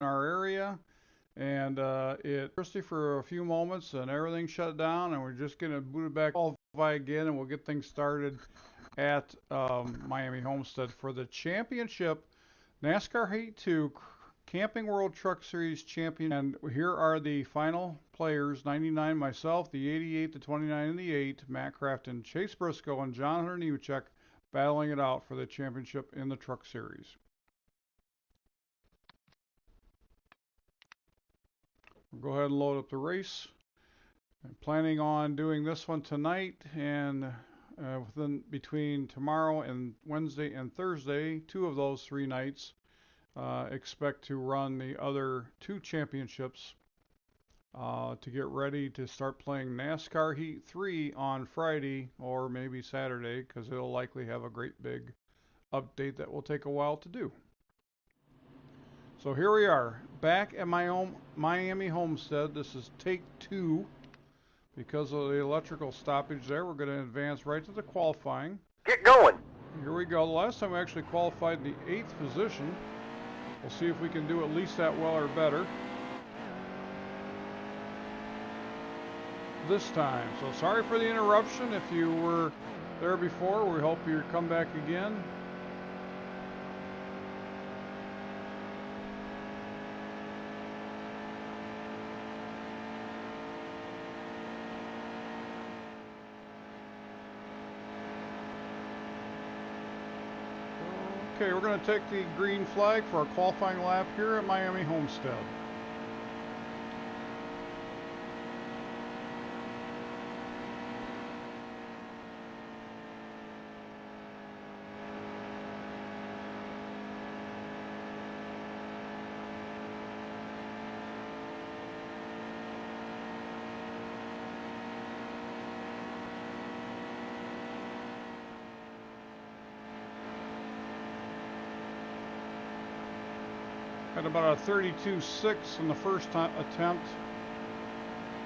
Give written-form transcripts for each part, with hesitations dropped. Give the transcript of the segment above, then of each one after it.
in our area, and it thirsty for a few moments, and everything shut down, and we're just gonna boot it back, qualify again, and we'll get things started at Miami Homestead for the championship NASCAR Heat 2 Camping World Truck Series champion. And here are the final players: 99 myself, the 88, the 29, and the 8, Matt Crafton, Chase Briscoe, and John Hunter Nemechek battling it out for the championship in the Truck Series. We'll go ahead and load up the race. I'm planning on doing this one tonight, and between tomorrow and Wednesday and Thursday, 2 of those 3 nights, expect to run the other 2 championships to get ready to start playing NASCAR Heat 3 on Friday or maybe Saturday, because it'll likely have a great big update that will take a while to do. So here we are, back at my own Miami Homestead. This is take 2. Because of the electrical stoppage there, we're going to advance right to the qualifying. Get going. Here we go. The last time we actually qualified in the 8th position. We'll see if we can do at least that well or better this time. So sorry for the interruption. If you were there before, we hope you come back again. Okay, we're going to take the green flag for our qualifying lap here at Miami Homestead. Had about a 32.6 in the first attempt.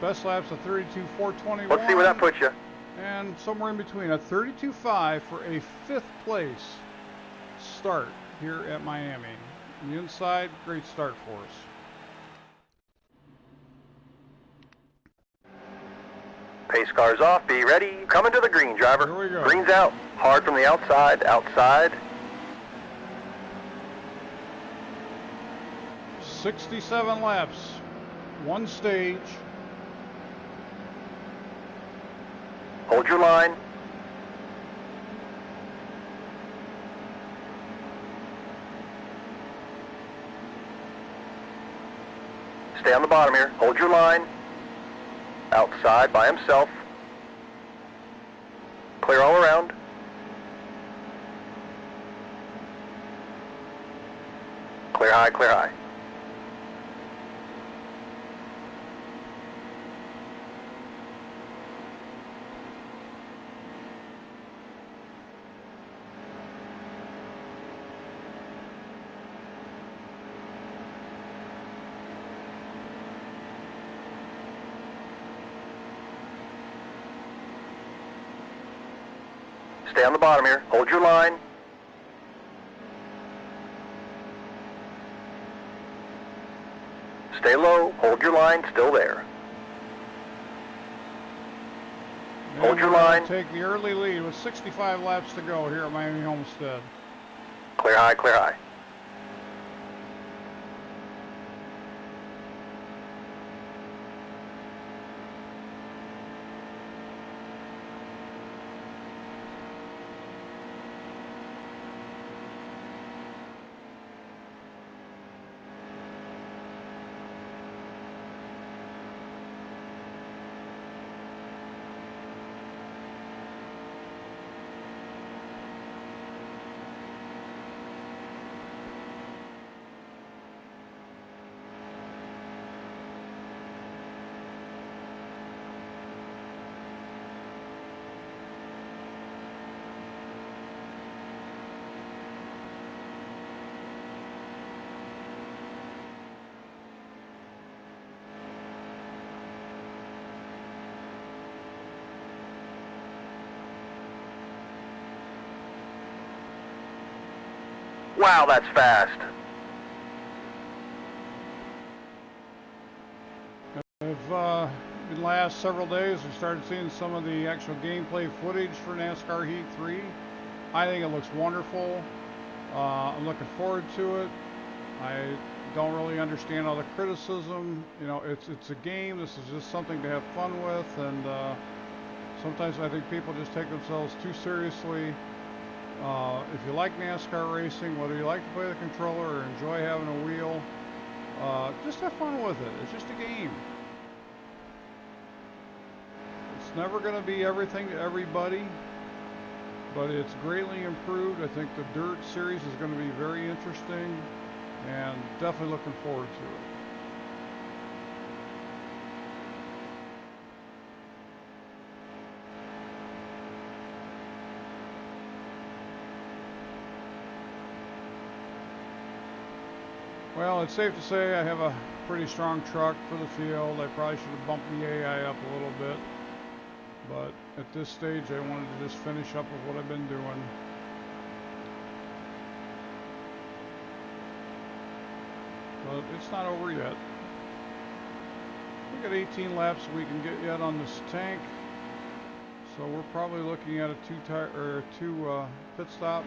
Best laps of 32.421. Let's see where that puts you. And somewhere in between, a 32.5 for a 5th place start here at Miami. On the inside, great start for us. Pace car's off. Be ready. Coming to the green, driver. Here we go. Green's out. Hard from the outside. Outside. 67 laps, 1 stage. Hold your line. Stay on the bottom here. Hold your line. Outside by himself. Clear all around. Clear high, clear high. Stay on the bottom here. Hold your line. Stay low. Hold your line. Still there. Hold your line. Take the early lead with 65 laps to go here at Miami Homestead. Clear high, clear high. Wow, that's fast. In the last several days, we started seeing some of the actual gameplay footage for NASCAR Heat 3. I think it looks wonderful. I'm looking forward to it. I don't really understand all the criticism. You know, it's a game. This is just something to have fun with, and sometimes I think people just take themselves too seriously. If you like NASCAR racing, whether you like to play the controller or enjoy having a wheel, just have fun with it. It's just a game. It's never going to be everything to everybody, but it's greatly improved. I think the Dirt series is going to be very interesting, and definitely looking forward to it. Well, it's safe to say I have a pretty strong truck for the field. I probably should have bumped the AI up a little bit, but at this stage I wanted to just finish up with what I've been doing. But it's not over yet. We got 18 laps we can get yet on this tank, so we're probably looking at a two pit stop.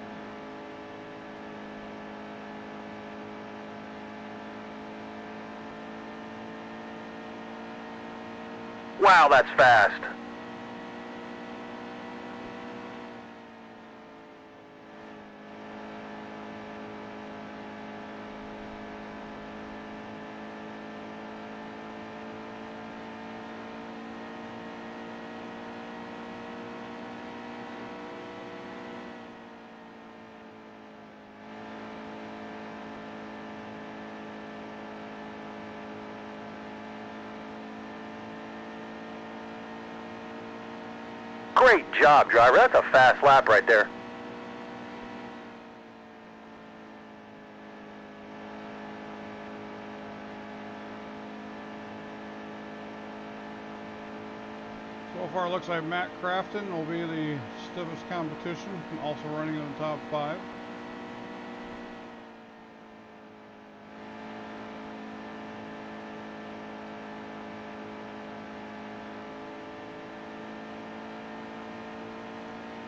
Wow, that's fast. Great job, driver. That's a fast lap right there. So far it looks like Matt Crafton will be the stiffest competition, also running in the top 5.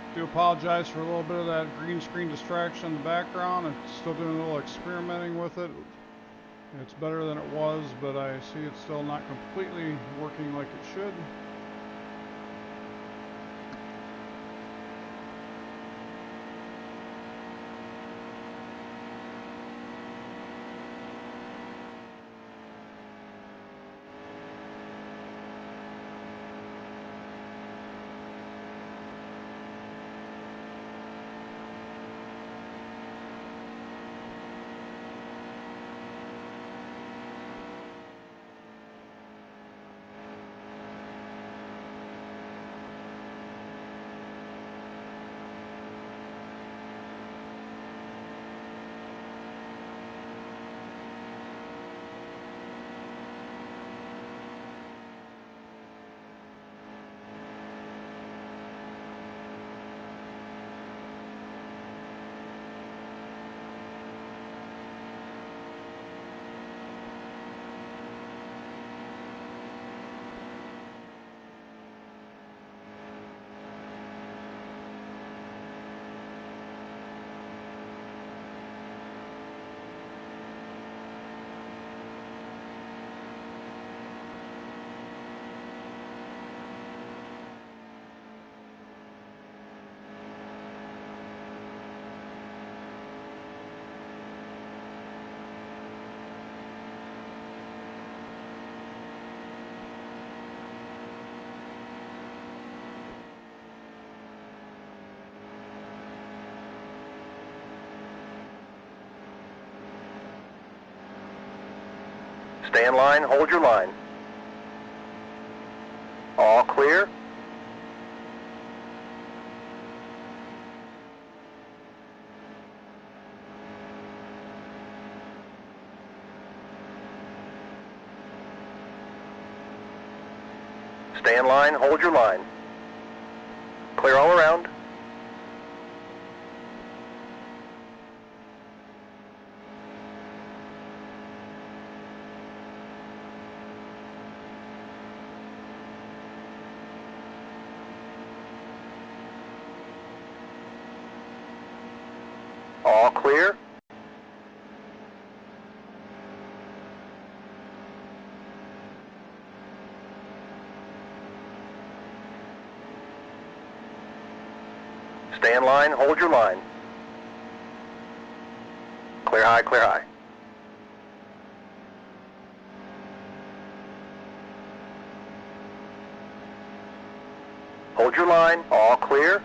I do apologize for a little bit of that green screen distraction in the background. I'm still doing a little experimenting with it. It's better than it was, but I see it's still not completely working like it should. Stay in line, hold your line. All clear. Stay in line, hold your line. Clear all around. all clear. Stay in line, hold your line. Clear high, clear high. Hold your line, all clear.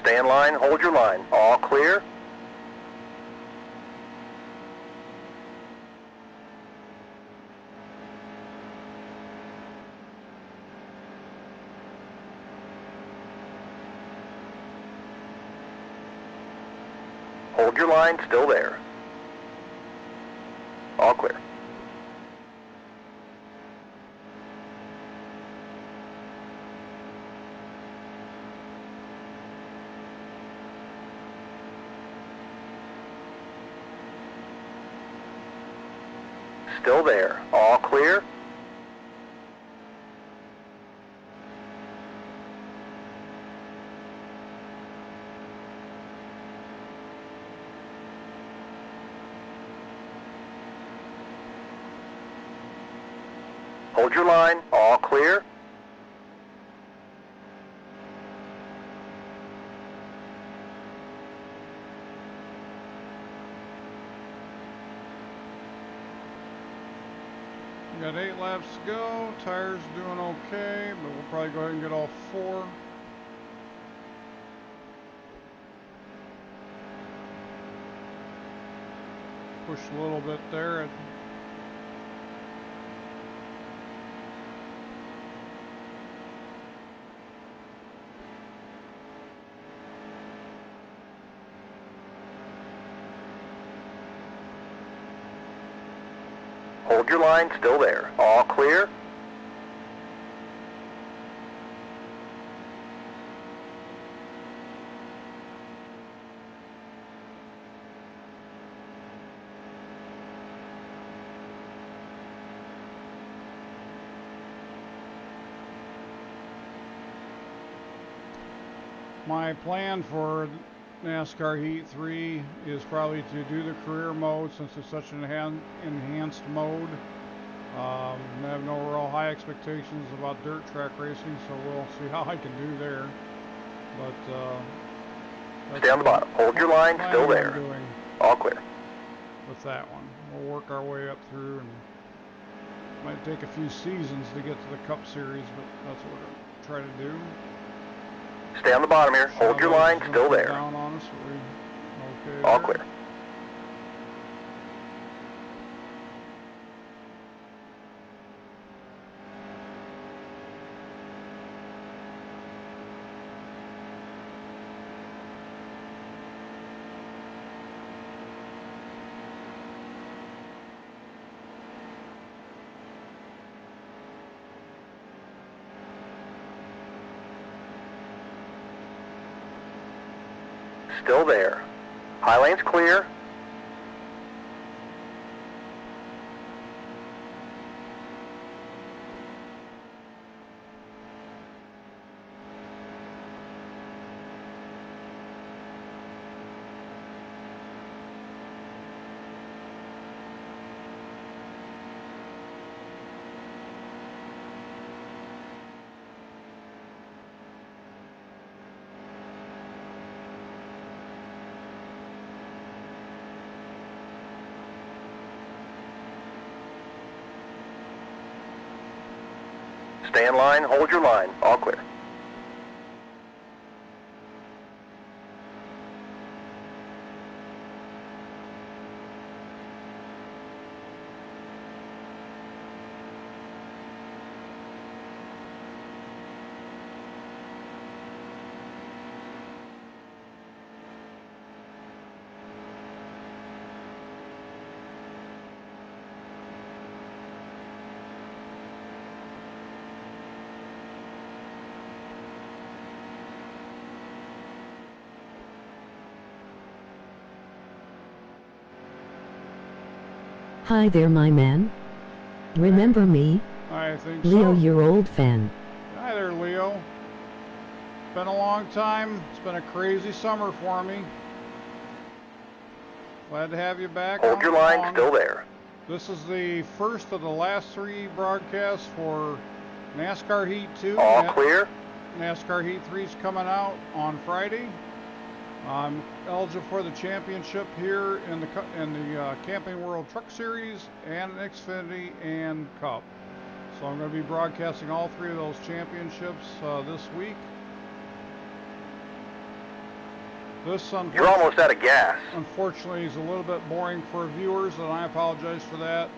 Stay in line, hold your line. All clear. Hold your line, still there. All clear. Still there. All clear. Hold your line. All clear. We got 8 laps to go. Tires doing okay, but we'll probably go ahead and get all 4. Push a little bit there. Hold your line, still there. All clear. My plan for NASCAR Heat 3 is probably to do the career mode since it's such an enhanced mode. I have no real high expectations about dirt track racing, so we'll see how I can do there. But Stay on the bottom. Hold your line, still there. Doing all clear. with that one, we'll work our way up through, and might take a few seasons to get to the Cup Series, but that's what we're going to try to do. Stay on the bottom here. Hold your line, still there. Down on us, okay all there. clear. Still there. High lane's clear. Stay in line, hold your line, all clear. Hi there, my man. Remember me? I think Leo, so. your old fan. Hi there, Leo. Been a long time. It's been a crazy summer for me. Glad to have you back. Hold your line, still there. This is the first of the last 3 broadcasts for NASCAR Heat 2. All clear. NASCAR Heat 3 is coming out on Friday. I'm eligible for the championship here in the Camping World Truck Series and Xfinity and Cup. So I'm going to be broadcasting all 3 of those championships this week. You're almost out of gas. Unfortunately, is a little bit boring for viewers, and I apologize for that.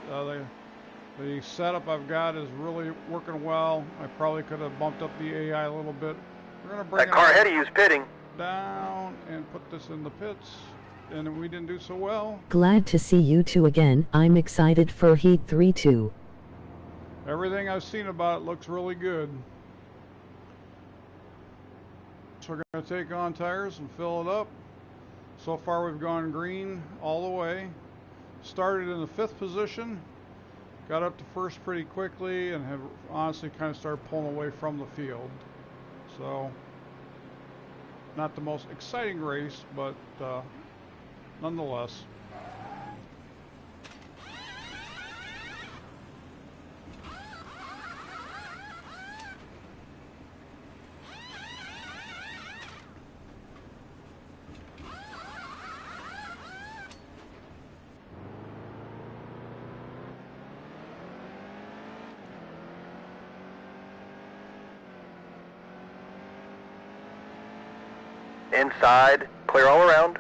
The setup I've got is really working well. I probably could have bumped up the AI a little bit. We're going to bring that car ahead of you is pitting. Down and put this in the pits, and we didn't do so well. Glad to see you two again. I'm excited for Heat 3 too. Everything I've seen about it looks really good. So we're going to take on tires and fill it up. So far we've gone green all the way. Started in the 5th position. Got up to first pretty quickly and have honestly kind of started pulling away from the field. So not the most exciting race, but nonetheless. Inside, clear all around.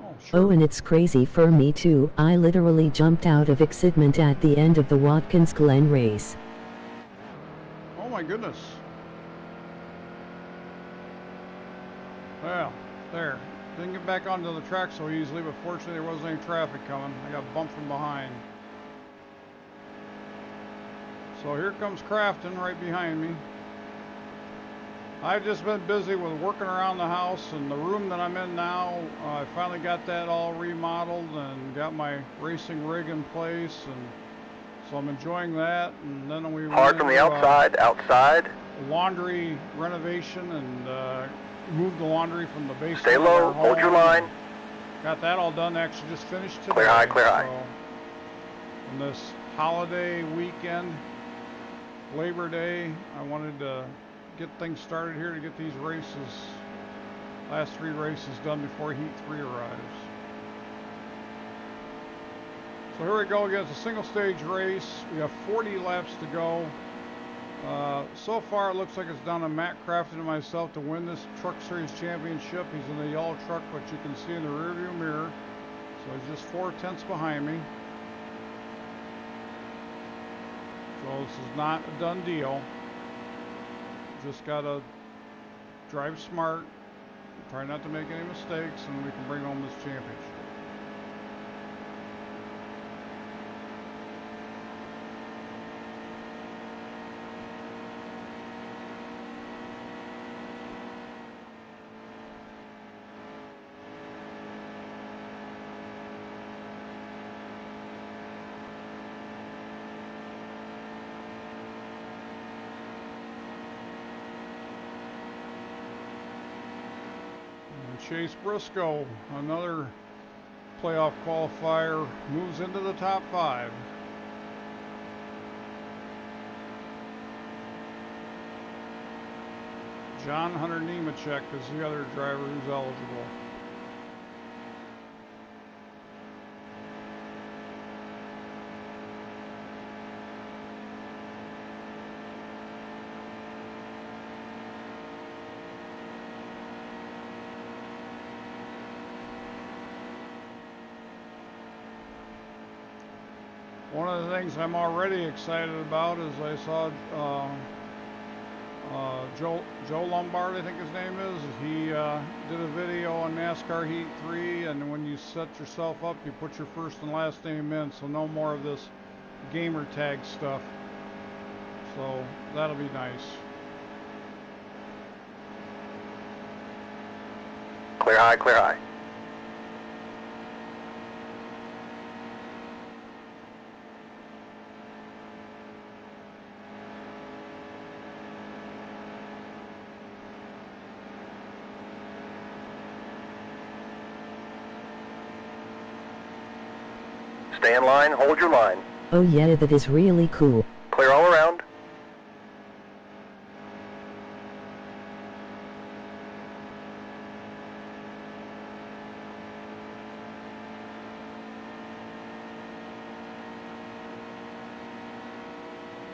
Oh, sure. Oh, and it's crazy for me too. I literally jumped out of excitement at the end of the Watkins Glen race. Oh my goodness. Well, there. Didn't get back onto the track so easily, but fortunately there wasn't any traffic coming. I got bumped from behind. So here comes Crafton right behind me. I've just been busy with working around the house, and the room that I'm in now, I finally got that all remodeled and got my racing rig in place, and so I'm enjoying that. And then we hard from the outside, outside. Laundry renovation and moved the laundry from the basement. Stay low, hold your line. Got that all done. Actually, just finished today. Clear high, clear high. So, on this holiday weekend, Labor Day, I wanted to get things started here to get these last 3 races done before Heat 3 arrives. So here we go again. It's a single stage race. We have 40 laps to go. So far it looks like it's down to Matt Crafton and myself to win this Truck Series championship. He's in the yellow truck, which you can see in the rearview mirror. So he's just 4/10 behind me. So this is not a done deal. Just gotta drive smart, try not to make any mistakes, and we can bring home this championship. Chase Briscoe, another playoff qualifier, moves into the top 5. John Hunter Nemechek is the other driver who's eligible. One of the things I'm already excited about is I saw Joe Lombard, I think his name is. He did a video on NASCAR Heat 3, and when you set yourself up, you put your first and last name in, so no more of this gamer tag stuff. So that'll be nice. Clear high, clear high. Stay in line, hold your line. Oh yeah, that is really cool. Clear all around.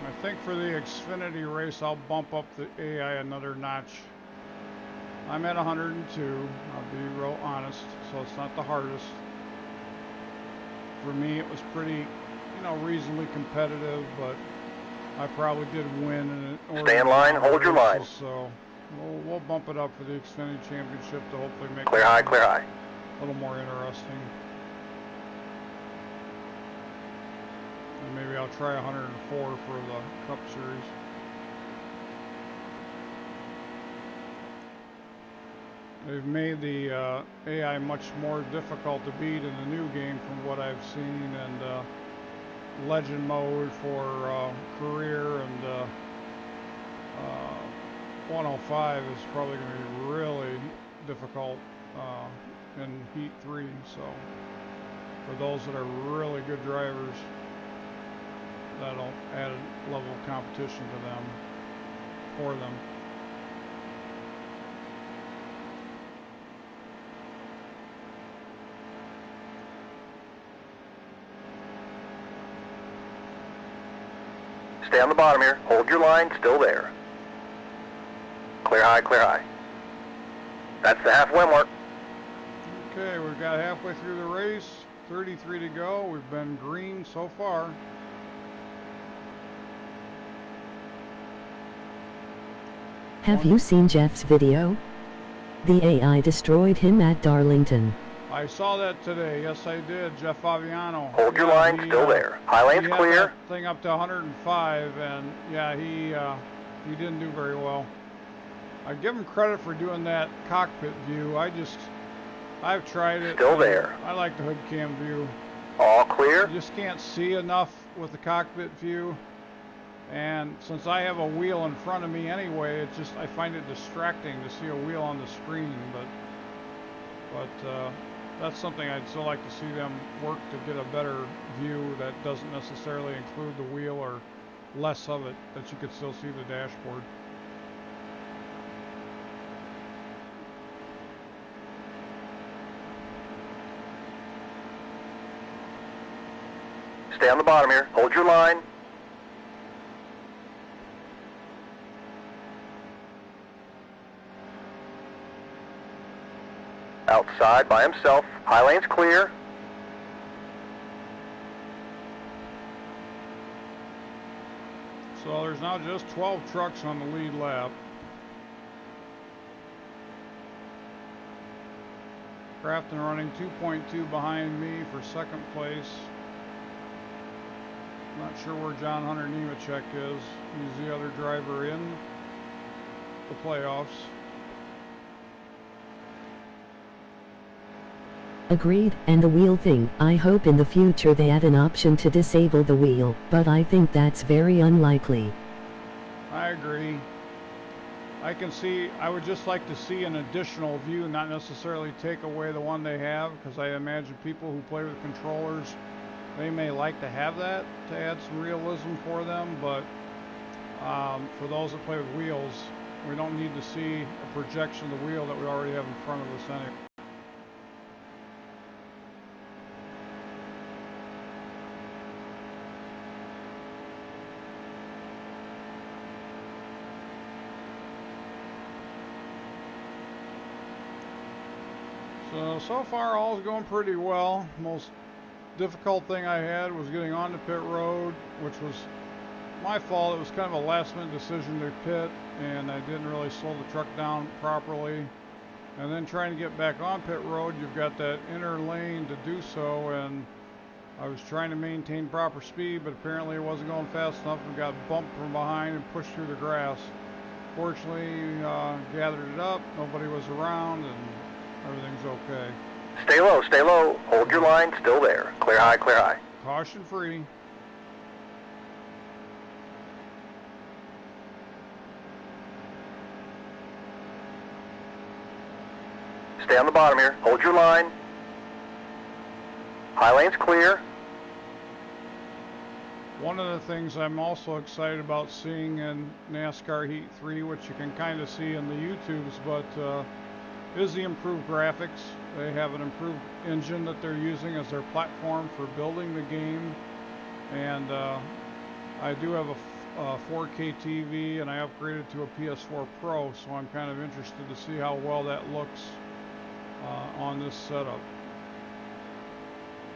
I think for the Xfinity race, I'll bump up the AI another notch. I'm at 102, I'll be real honest, so it's not the hardest. For me, it was pretty, reasonably competitive, but I probably did win in it. Stay in line, hold your line. So we'll bump it up for the Xfinity Championship to hopefully make Clear it high, clear high. a little more interesting. And maybe I'll try 104 for the Cup Series. They've made the AI much more difficult to beat in the new game from what I've seen, and legend mode for career, and 105 is probably going to be really difficult in Heat 3, so for those that are really good drivers, that'll add a level of competition to them, for them. Stay on the bottom here. Hold your line, still there. Clear high, clear high. That's the halfway mark. Okay, we've got halfway through the race, 33 to go. We've been green so far. Have you seen Jeff's video? The AI destroyed him at Darlington. I saw that today. Yes, I did. Jeff Fabiano. Hold your line, still there. High lane's he had clear. That thing up to 105, and yeah, he didn't do very well. I give him credit for doing that cockpit view. I've tried it. Still there. I like the hood cam view. All clear. You just can't see enough with the cockpit view. And since I have a wheel in front of me anyway, I find it distracting to see a wheel on the screen. But that's something I'd still like to see them work to get a better view that doesn't necessarily include the wheel, or less of it, that you could still see the dashboard. Stay on the bottom here. Hold your line. Outside by himself. High lane's clear. So there's now just 12 trucks on the lead lap. Crafton running 2.2 behind me for second place. Not sure where John Hunter Nemechek is. He's the other driver in the playoffs. Agreed, and the wheel thing, I hope in the future they add an option to disable the wheel, but I think that's very unlikely. I agree. I would just like to see an additional view, not necessarily take away the one they have, because I imagine people who play with controllers, they may like to have that to add some realism for them, but for those that play with wheels, we don't need to see a projection of the wheel that we already have in front of us anyway. So far all's going pretty well. Most difficult thing I had was getting onto pit road, which was my fault. It was kind of a last minute decision to pit, and I didn't really slow the truck down properly. And then trying to get back on pit road, you've got that inner lane to do so, and I was trying to maintain proper speed, but apparently it wasn't going fast enough and got bumped from behind and pushed through the grass. Fortunately, gathered it up, nobody was around, and everything's okay. Stay low, stay low. Hold your line, still there. Clear high, clear high. Caution free. Stay on the bottom here. Hold your line. High lane's clear. One of the things I'm also excited about seeing in NASCAR Heat 3, which you can kind of see in the YouTubes, but is the improved graphics. They have an improved engine that they're using as their platform for building the game. And I do have a 4K TV, and I upgraded to a PS4 Pro, so I'm kind of interested to see how well that looks on this setup.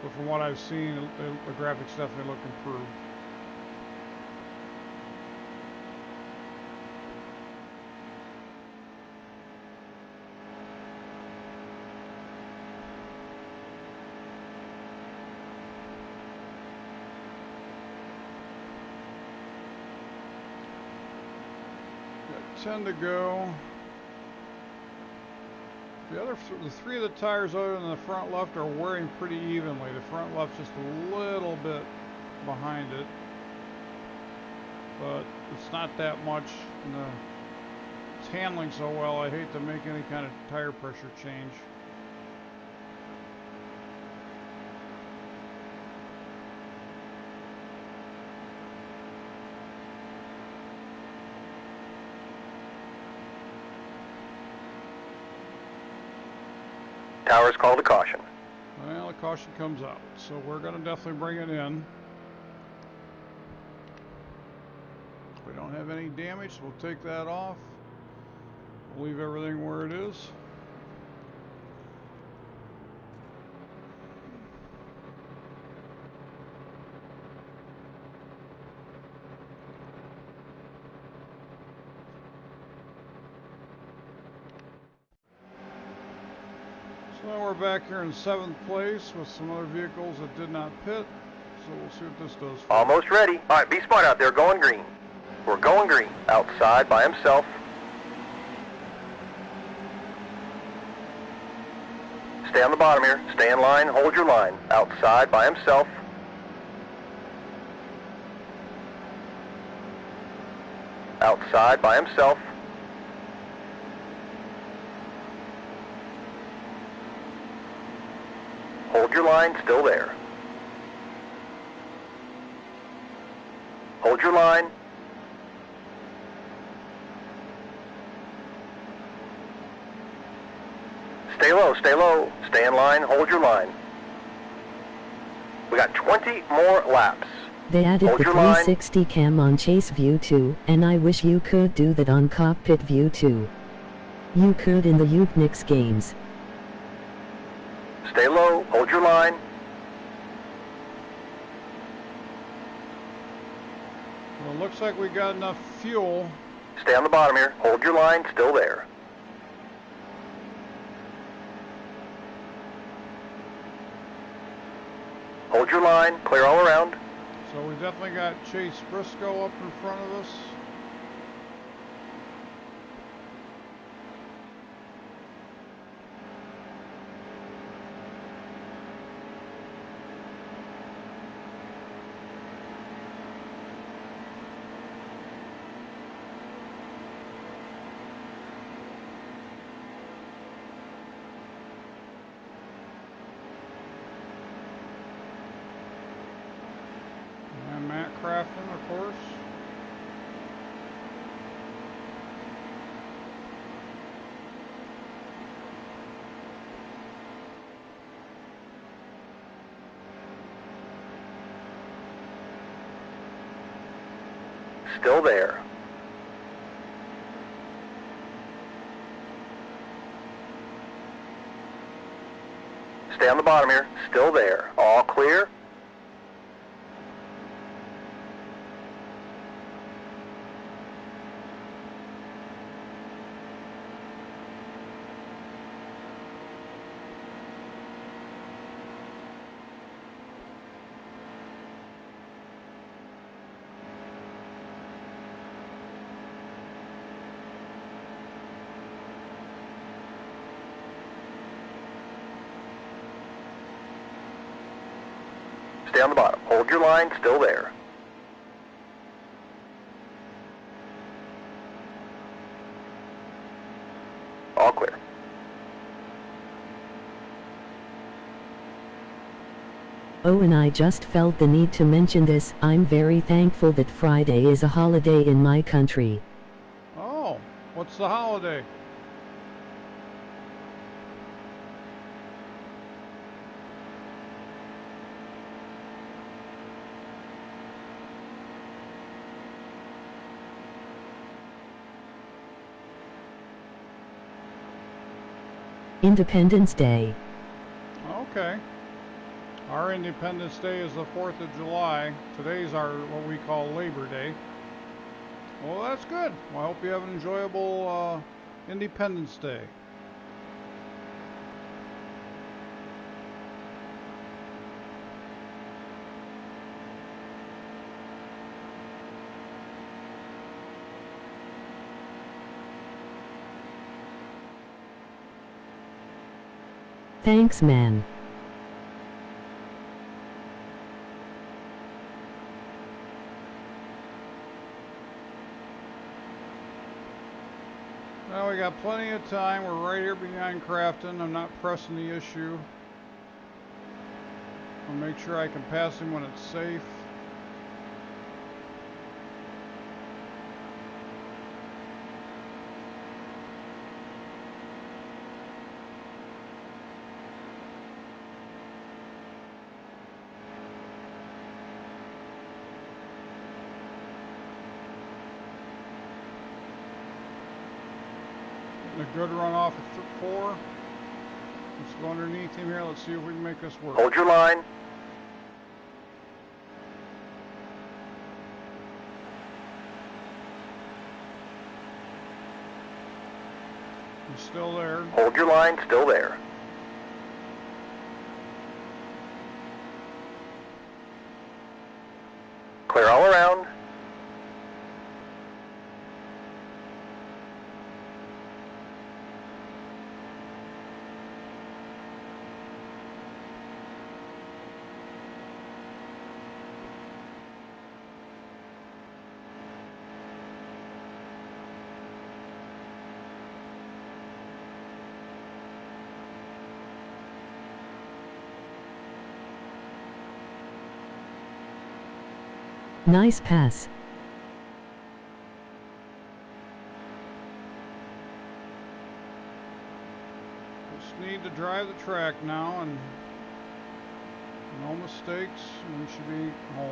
But from what I've seen, the graphics definitely look improved. Got 10 to go. The three of the tires other than the front left are wearing pretty evenly. The front left's just a little bit behind it, but it's not that much, and it's handling so well I hate to make any kind of tire pressure change. Towers called a caution. Well, the caution comes out, so we're going to definitely bring it in. If we don't have any damage, we'll take that off. We'll leave everything where it is. So now we're back here in 7th place with some other vehicles that did not pit. So we'll see what this does. Almost ready. All right, be smart out there. Going green. We're going green. Outside by himself. Stay on the bottom here. Stay in line. Hold your line. Outside by himself. Outside by himself. Hold your line. Still there. Hold your line. Stay low, stay low. Stay in line, hold your line. We got 20 more laps. They added Hold the your line. 360 cam on Chase View too, and I wish you could do that on Cockpit View too. You could in the Unix games. Stay low, hold your line. Well, it looks like we got enough fuel. Stay on the bottom here. Hold your line, still there. Hold your line, clear all around. So we definitely got Chase Briscoe up in front of us. And Matt Crafton, of course. Still there. Stay on the bottom here. Still there. All clear. Stay on the bottom. Hold your line, still there. All clear. Oh, and I just felt the need to mention this. I'm very thankful that Friday is a holiday in my country. Oh, what's the holiday? Independence Day. Okay. Our Independence Day is the 4th of July. Today's our what we call Labor Day. Well, that's good. Well, I hope you have an enjoyable Independence Day. Thanks, man. Well, we got plenty of time. We're right here behind Crafton. I'm not pressing the issue. I'll make sure I can pass him when it's safe. Getting a good run off at 4. Let's go underneath him here. Let's see if we can make this work. Hold your line. He's still there. Hold your line, still there. Clear all around. Nice pass. Just need to drive the track now and no mistakes and we should be home.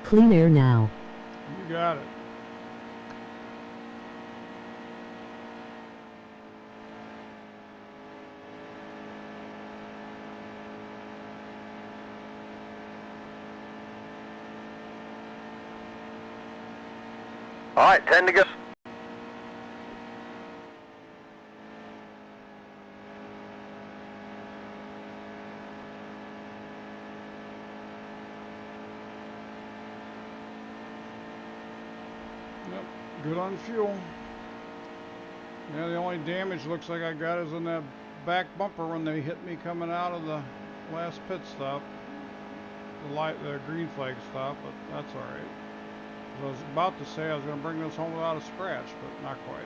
Clean air now. You got it. All right, 10 to go. Yep, good on fuel. Yeah, the only damage looks like I got is in that back bumper when they hit me coming out of the last pit stop. The green flag stop, but that's alright. I was about to say I was going to bring this home without a scratch, but not quite.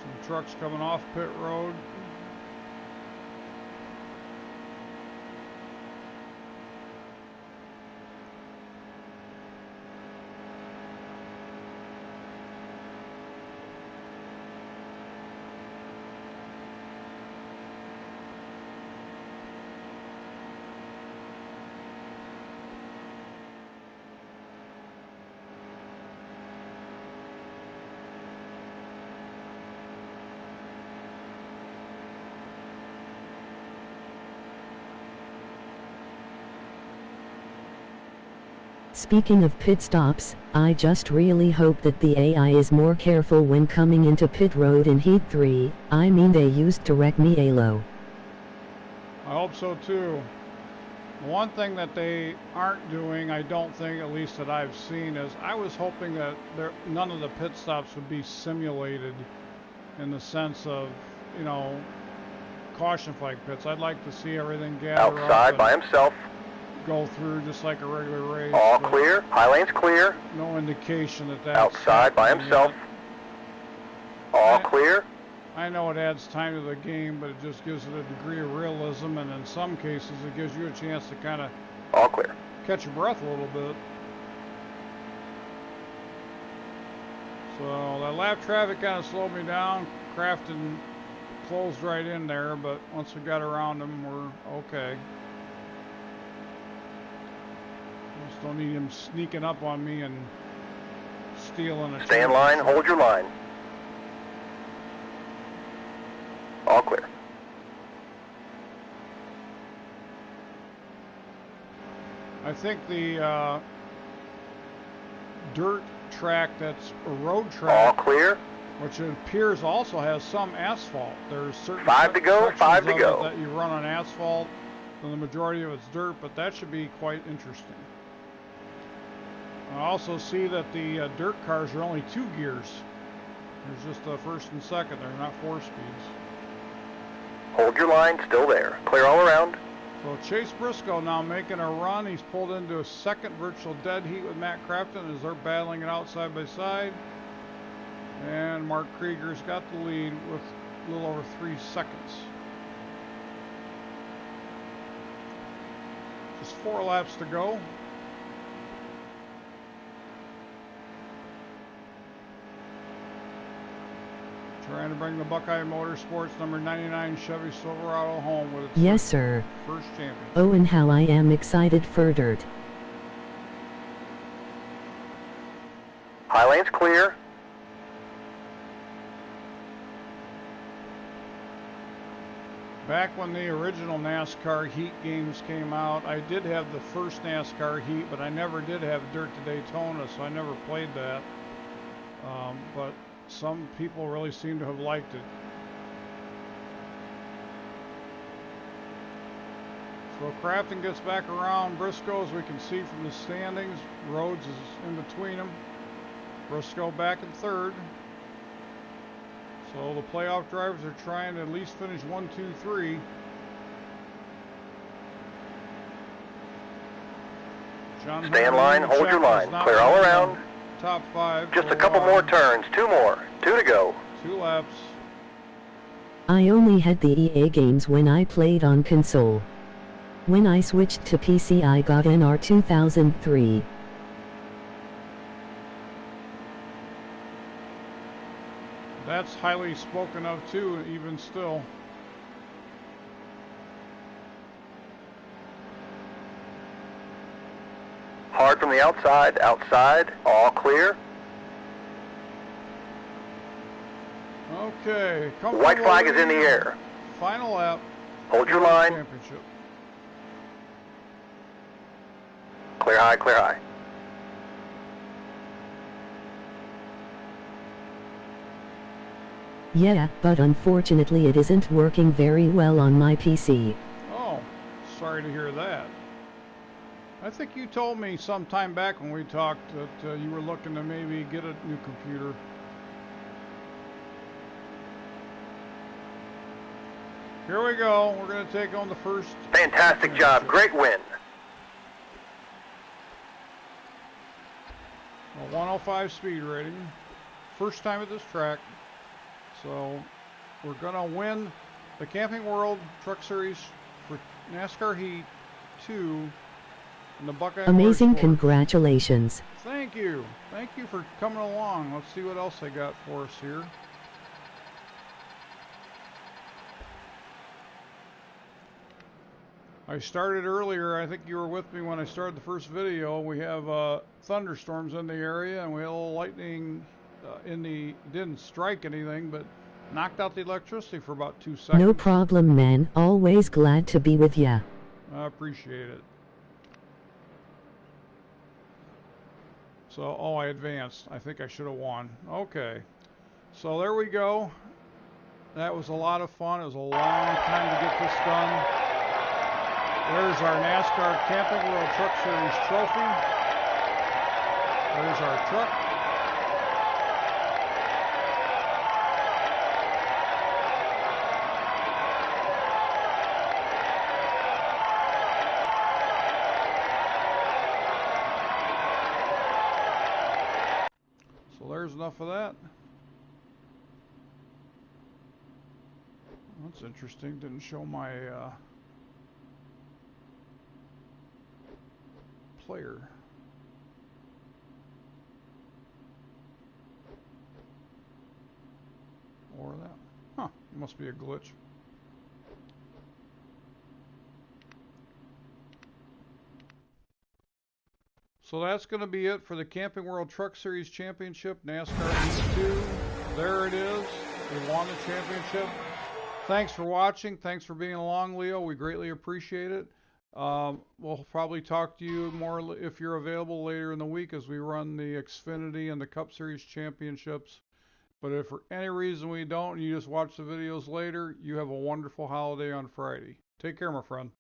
Some trucks coming off pit road. Speaking of pit stops, I just really hope that the AI is more careful when coming into pit road in Heat 3, I mean they used to wreck me ALO. I hope so too. One thing that they aren't doing, I don't think, at least that I've seen, is I was hoping that none of the pit stops would be simulated in the sense of, you know, caution flag pits. I'd like to see everything gather Outside up by and himself. go through just like a regular race. All clear. High lane's clear. No indication that that's Outside by himself. yet. All clear. I know it adds time to the game, but it just gives it a degree of realism, and in some cases it gives you a chance to kind of all clear. Catch your breath a little bit. So that lap traffic kind of slowed me down. Crafton closed right in there, but once we got around them, we're okay. Just don't need him sneaking up on me and stealing a Stay in line, hold your line. All clear. I think the dirt track that's a road track. All clear. Which it appears also has some asphalt. There's certain five to go that you run on asphalt, and the majority of it's dirt, but that should be quite interesting. I also see that the dirt cars are only 2 gears. There's just first and second. They're not 4 speeds. Hold your line, still there. Clear all around. So Chase Briscoe now making a run. He's pulled into a second virtual dead heat with Matt Crafton as they're battling it out side by side. And Mark Krieger's got the lead with a little over 3 seconds. Just 4 laps to go. Trying to bring the Buckeye Motorsports number 99 Chevy Silverado home with its yes, sir. First champion. Oh, and how I am excited for dirt. High lane's clear. Back when the original NASCAR heat games came out, I did have the first NASCAR heat, but I never did have Dirt to Daytona, so I never played that. But some people really seem to have liked it. So Crafton gets back around Briscoe, as we can see from the standings. Rhodes is in between them. Briscoe back in third. So the playoff drivers are trying to at least finish 1, 2, 3. John Stay in line, hold your line. Clear all around. Top 5. Just a couple more turns, 2 more. 2 to go. 2 laps. I only had the EA games when I played on console. When I switched to PC I got NR 2003. That's highly spoken of too, even still. Hard from the outside, all clear. Okay. White flag is in the air. Final lap. Hold your line. Championship. Clear high, clear high. Yeah, but unfortunately it isn't working very well on my PC. Oh, sorry to hear that. I think you told me some time back when we talked that you were looking to maybe get a new computer. Here we go. We're going to take on the first. Fantastic job. Great win. A 105 speed rating. First time at this track. So we're going to win the Camping World Truck Series for NASCAR Heat 2 in the Buckeye Amazing, Motorsports. Congratulations. Thank you. Thank you for coming along. Let's see what else they got for us here. I started earlier. I think you were with me when I started the first video. We have thunderstorms in the area, and we had a little lightning didn't strike anything, but knocked out the electricity for about 2 seconds. No problem, man. Always glad to be with ya. I appreciate it. So, I advanced. I think I should have won. Okay. So there we go. That was a lot of fun. It was a long time to get this done. There's our NASCAR Camping World Truck Series trophy. There's our truck. So there's enough of that. That's interesting. Didn't show my player. Or that. Huh. It must be a glitch. So that's going to be it for the Camping World Truck Series Championship, NASCAR 82. There it is. We won the championship. Thanks for watching. Thanks for being along, Leo. We greatly appreciate it. We'll probably talk to you more if you're available later in the week as we run the Xfinity and the Cup Series Championships. But if for any reason we don't and you just watch the videos later, you have a wonderful holiday on Friday. Take care, my friend.